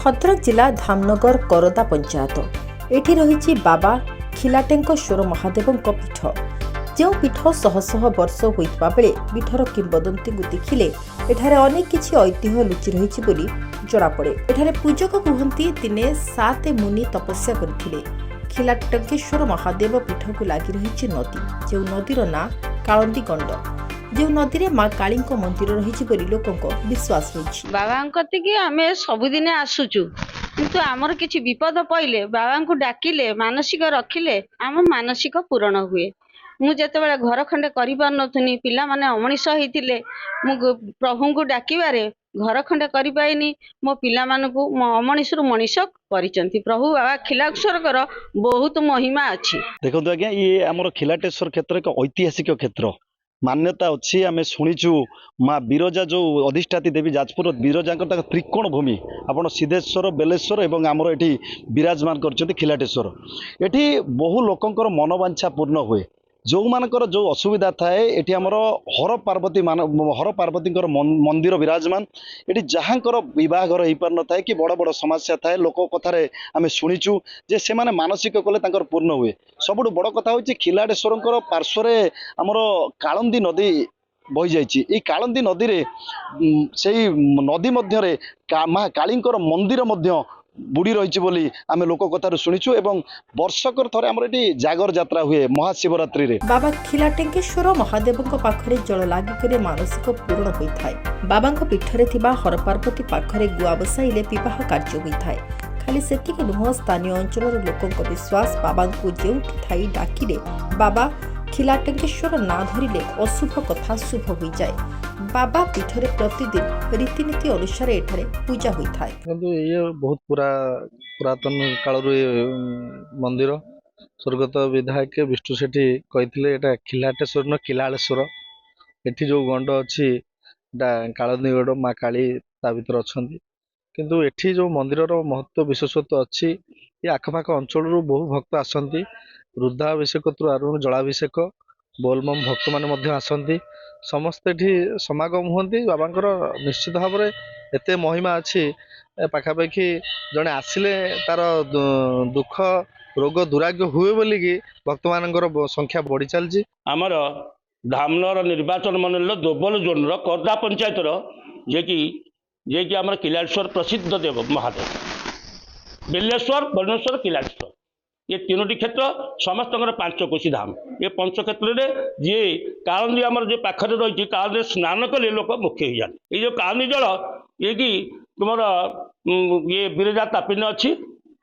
भद्रक जिला धामनगर करदा पंचायत एठी रही बाबा खिलाटेश्वर महादेव पीठ जो पीठ शह शह वर्ष होता बेले पीठर किंबदंती देखिले एठारे अनेक किछि ऐतिह्य लुचि रही बोली जनापड़े। एठारे पूजक कहती दिने 7 मुनि तपस्या करथिले। खिलाटेश्वर महादेव पीठ को लगी रही नदी जो नदीर ना कालंदी गंड जो नदी में माँ काली मंदिर रही बोली लोक विश्वास रही। बाबा कतिकी आमे सबुदिन आसुचु किंतु आमर किछि विपद पइले बाबा को डाकिले मानसिक रखिले आम मानसिक पूरण हुए। मु जेतेबेले घर खंडे करि पार नथुनी पिला माने अमनिष होइतिले मु प्रभु को डाकिबारे घर खंडे करि पाइनी मो पिला मानकु अमनिषरु मनीष परिचंती। प्रभु बाबा खिलाटेश्वर बहुत महिमा अछि। देखो आज्ञा ये आमर खिलाटेश्वर क्षेत्र एक ऐतिहासिक क्षेत्र मान्यता अच्छी आम शुणीचु माँ बिरजा जो अधिष्ठाती देवी जाजपुर बिरजा त्रिकोण भूमि आपण सिद्धेश्वर बेलेश्वर एवं आमर ये विराजमान कर खिलाटेश्वर एटी बहु लोकंकर मनोवांछा पूर्ण हुए जो मानकर जो असुविधा थाए एटी आमर हर पार्वती मंदिर विराजमान एटी जहाँकर विवाहर हो पार न थाए कि बड़ बड़ समस्या थाए लोक कथार आम शुणीचु जे से माने मानसिक कले तांकर पूर्ण हुए। सबुठ बड़ कथा होची खिलाटेश्वर पार्श्वरे आमर कालंदी नदी बही जाइछि। ए कालंदी नदी रे सेही नदी मध्यरे माँ कालींकर मंदिर मध्य बुड़ी रही बोली आम लोक कथार शुणीचु एवं वर्षकर थरे आमर एटी जागर यात्रा हुए महाशिवरात्रि रे। बाबा खिलाटेश्वर महादेव पाखरे जल लागिक मानसिक पूर्ण होता है। बाबा पीठरे थिबा हर पार्वती पाखरे गुआ बसाइले विवाह कार्य होता है। खाली सेतिक नुह स्थानीय अंचल लोकों विश्वास बाबा को जेउठी थाई डाकिले बाबा खिलाटेश्वर ना धरिले अशुभ कथा शुभ हो जाए। बाबा पीठरे प्रतिदिन रीतिनीति अनुसार एठारे पूजा होता है। ये बहुत पुरातन काल मंदिर स्वर्गत विधायक विष्णु सेठी कहते एटा खिलाटेश्वर न किलालेश्वर एठी जो गंड अच्छी कालंदी गंड माँ काली ता भीतर अच्छा किंतु एठी जो मंदिर महत्व विशेषत्व अच्छी ये आखपाख अंचल बहु भक्त आसती वृद्धाभिषेक आरंभ जलाभिषेक बोलबम भक्त मैंने आसती समस्ते एठी समागम हुंती। बाबांकर निश्चित भाव में एते महिमा अच्छी पाखापाखि जड़े आसिले तार दुख रोग दुराग्य हुए बोलिकी भक्त मानकर संख्या बढ़ी चलती। आमर धामनगर निर्वाचन मंडल दोबल जोन करदा पंचायत जे कि आमर किलाटेश्वर प्रसिद्ध देव महादेव बेलेश्वर बनेश्वर किलाटेश्वर ये तीनोटी क्षेत्र समस्त 5 कोशी धाम ये पंच क्षेत्र में जी कालंदी आमर जो पाखरे रही कालंदी स्नान कले लोक मुख्य हो जाते। ये जो कालंदी जल ये कि तुम ये बिरजा तापिनी अच्छी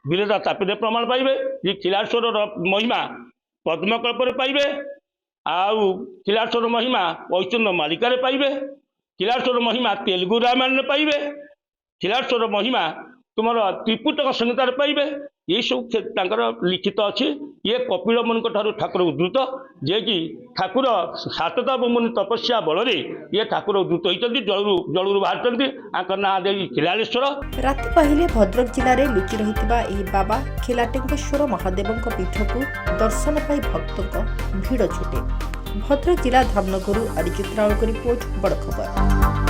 बिरजा तापिनी प्रमाण पाइबे ये खिलाटेश्वर महिमा पद्मकल्प पाइबे आउ खिलाटेश्वर महिमा वैष्णव मालिका पाइबे खिलाटेश्वर महिमा तेलुगु रामायण पाइबे खिलाटेश्वर महिमा तुम त्रिपुटक संहिता पाइबे ये सब लिखित अच्छी। ये कपिल मुनि ठाकुर उद्धृत जे कि ठाकुर 7 मुनि तपस्या बल ये ठाकुर उद्धृत होती जलू बाहर ना दे खिलाटेश्वर। राति पहिले भद्रक जिले में लुचि रही बाबा खिलाटेश्वर महादेव पीठ को दर्शन पाई भक्तों भिड़ छुटे। भद्रक जिला धामनगर अरिजित राव रिपोर्ट बड़ खबर।